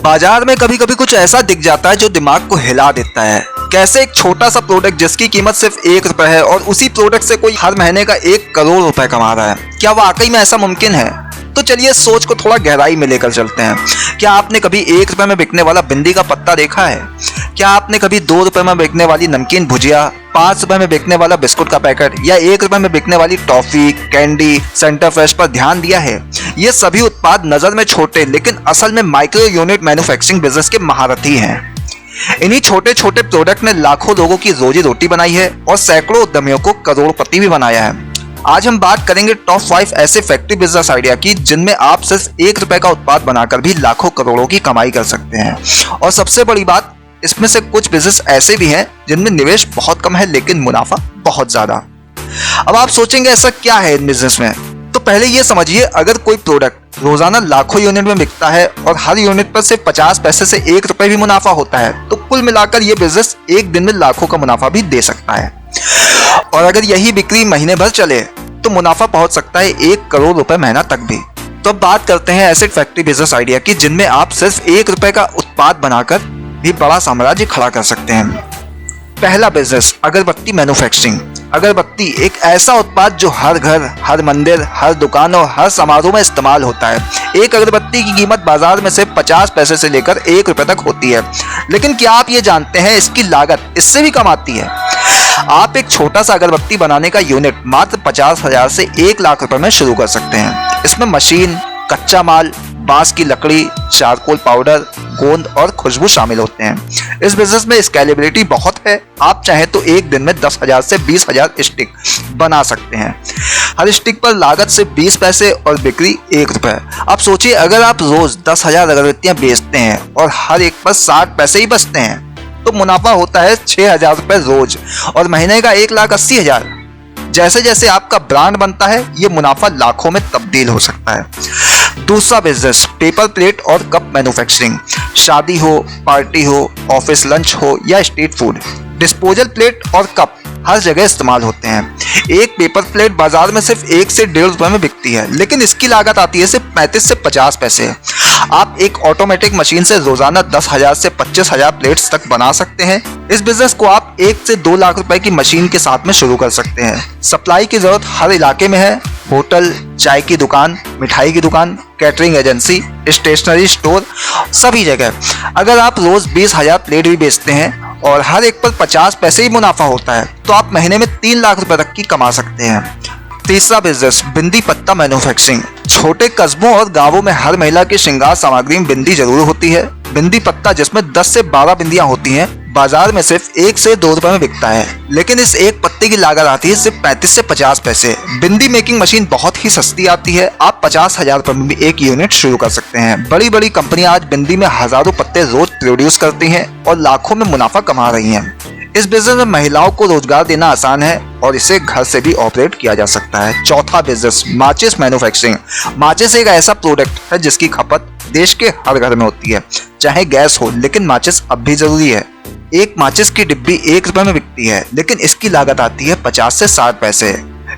बाजार में कभी कभी कुछ ऐसा दिख जाता है जो दिमाग को हिला देता है। कैसे एक छोटा सा प्रोडक्ट जिसकी कीमत सिर्फ 1 रुपए है और उसी प्रोडक्ट से कोई हर महीने का 1 करोड़ रुपए कमा रहा है। क्या वाकई में ऐसा मुमकिन है? तो चलिए सोच को थोड़ा गहराई में लेकर चलते हैं। क्या आपने कभी 1 रुपए में बिकने वाला बिंदी का पत्ता देखा है? क्या आपने कभी 2 रुपए में बिकने वाली नमकीन भुजिया, 5 रुपए में बिकने वाला बिस्कुट का पैकेट या 1 रुपए में बिकने वाली टॉफी, कैंडी, सेंटर फ्रेश पर ध्यान दिया है? ये सभी उत्पाद नजर में छोटे लेकिन असल में माइक्रो यूनिट मैन्युफैक्चरिंग बिजनेस के महारथी हैं। इन्हीं छोटे छोटे प्रोडक्ट ने लाखों लोगों की रोजी रोटी बनाई है और सैकड़ों उद्यमियों को करोड़पति भी बनाया है। आज हम बात करेंगे टॉप 5 ऐसे फैक्ट्री बिजनेस आइडिया की जिनमें आप सिर्फ 1 रुपए का उत्पाद बनाकर भी लाखों करोड़ों की कमाई कर सकते हैं। और सबसे बड़ी बात, इसमें से कुछ बिजनेस ऐसे भी हैं जिनमें निवेश बहुत कम है लेकिन मुनाफा बहुत ज्यादा। अब आप सोचेंगे ऐसा क्या है इन बिजनेस में? तो पहले ये समझिए, अगर कोई प्रोडक्ट रोजाना लाखों यूनिट में बिकता है और हर यूनिट पर सिर्फ 50 पैसे से 1 रुपए भी मुनाफा होता है तो कुल मिलाकर ये बिजनेस एक दिन में लाखों का मुनाफा भी दे सकता है। और अगर यही बिक्री महीने भर चले तो मुनाफा पहुंच सकता है 1 करोड़ रुपए महीना तक भी। तो अब बात करते हैं ऐसे फैक्ट्री बिजनेस आइडिया की जिनमें आप सिर्फ 1 रुपए का उत्पाद बनाकर भी बड़ा साम्राज्य खड़ा कर सकते हैं। पहला बिजनेस, अगरबत्ती मैन्युफैक्चरिंग। अगरबत्ती एक ऐसा उत्पाद जो हर घर, हर मंदिर, हर दुकान और हर समारोह में इस्तेमाल होता है। एक अगरबत्ती की कीमत बाजार में से 50 पैसे से लेकर 1 रुपए तक होती है। लेकिन क्या आप ये जानते हैं इसकी लागत इससे भी कम आती है? आप एक छोटा सा अगरबत्ती बनाने का यूनिट मात्र 50,000 से 1 लाख रुपए में शुरू कर सकते हैं। इसमें मशीन, कच्चा माल, बांस की लकड़ी, चारकोल पाउडर, गोंद और खुशबू शामिल होते हैं। इस बिजनेस में स्केलेबिलिटी बहुत है। आप चाहें तो एक दिन में 10,000 से 20,000 स्टिक बना सकते हैं। हर स्टिक पर लागत से 20 पैसे और बिक्री 1 रुपए। आप सोचिए, अगर आप रोज 10,000 अगरबत्तियां बेचते हैं और हर एक पर 60 पैसे ही बचते हैं तो मुनाफा होता है 6,000 रुपए रोज और महीने का 1,80,000। जैसे जैसे आपका ब्रांड बनता है ये मुनाफा लाखों में तब्दील हो सकता है। दूसरा बिजनेस, पेपर प्लेट और कप मैन्युफैक्चरिंग। शादी हो, पार्टी हो, ऑफिस लंच हो या स्ट्रीट फूड, डिस्पोजल प्लेट और कप हर जगह इस्तेमाल होते हैं। एक पेपर प्लेट बाजार में सिर्फ 1 से 1.5 रुपए में बिकती है लेकिन इसकी लागत आती है सिर्फ 35 से 50 पैसे। आप एक ऑटोमेटिक मशीन से रोजाना 10,000 से 25,000 प्लेट्स तक बना सकते हैं। इस बिजनेस को आप 1 से 2 लाख रुपए की मशीन के साथ में शुरू कर सकते हैं। सप्लाई की जरूरत हर इलाके में है। होटल, चाय की दुकान, मिठाई की दुकान, कैटरिंग एजेंसी, स्टेशनरी स्टोर, सभी जगह। अगर आप रोज 20,000 प्लेट भी बेचते हैं और हर एक पर 50 पैसे ही मुनाफा होता है तो आप महीने में 3 लाख रुपए तक की कमा सकते हैं। तीसरा बिजनेस, बिंदी पत्ता मैन्युफैक्चरिंग। छोटे कस्बों और गांवों में हर महिला की श्रृंगार सामग्री में बिंदी जरूर होती है। बिंदी पत्ता जिसमें 10 से 12 बिंदियां होती हैं बाजार में सिर्फ 1 से 2 रुपए में बिकता है लेकिन इस एक पत्ते की लागत आती है सिर्फ 35 से 50 पैसे। बिंदी मेकिंग मशीन बहुत ही सस्ती आती है। आप 50,000 रुपए में भी एक यूनिट शुरू कर सकते हैं। बड़ी बड़ी कंपनियां आज बिंदी में हजारों पत्ते रोज प्रोड्यूस करती हैं और लाखों में मुनाफा कमा रही हैं। इस बिजनेस में महिलाओं को रोजगार देना आसान है और इसे घर से भी ऑपरेट किया जा सकता है। चौथा बिजनेस, माचिस मैन्युफैक्चरिंग। माचिस एक ऐसा प्रोडक्ट है जिसकी खपत देश के हर घर में होती है, चाहे गैस हो, लेकिन माचिस अब भी जरूरी है। एक माचिस की डिब्बी 1 रुपए में बिकती है लेकिन इसकी लागत आती है 50 से 60 पैसे।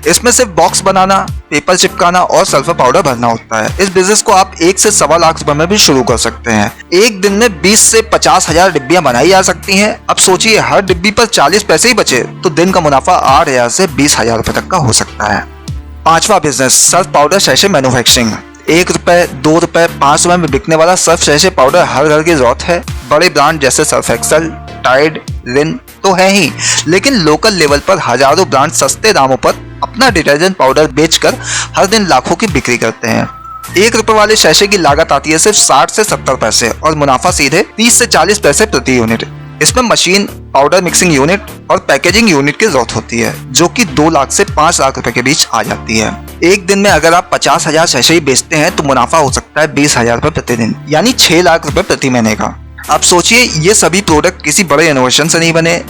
इसमें सिर्फ बॉक्स बनाना, पेपर चिपकाना और सल्फर पाउडर भरना होता है। इस बिजनेस को आप 1 से 1.25 लाख रुपए में भी शुरू कर सकते हैं। एक दिन में 20 से 50,000 डिब्बियां बनाई जा सकती हैं। अब सोचिए, हर डिब्बी पर 40 पैसे ही बचे तो दिन का मुनाफा 8,000 से 20,000 रुपए तक का हो सकता है। पांचवा business, Surf powder sachet manufacturing. 1 रुपए, 2 रुपए, 5 रुपए में बिकने वाला सर्फ सैशे पाउडर हर घर की जरूरत है। बड़े ब्रांड जैसे सर्फ एक्सेल, टाइड, रिन तो है ही, लेकिन लोकल लेवल पर हजारों ब्रांड सस्ते दामों पर अपना डिटर्जेंट पाउडर बेचकर हर दिन लाखों की बिक्री करते हैं। 1 रुपए वाले शैशे की लागत आती है सिर्फ 60 से 70 पैसे और मुनाफा सीधे 30 से 40 पैसे प्रति यूनिट। इसमें मशीन, पाउडर मिक्सिंग यूनिट और पैकेजिंग यूनिट की जरूरत होती है जो कि 2 लाख से 5 लाख रुपए के बीच आ जाती है। एक दिन में अगर आप 50,000 शैशे ही बेचते हैं तो मुनाफा हो सकता है 20,000 रुपए प्रतिदिन, यानी 6 लाख रुपए प्रति महीने का। आप सोचिए, ये सभी प्रोडक्ट किसी बड़े इनोवेशन से नहीं बने,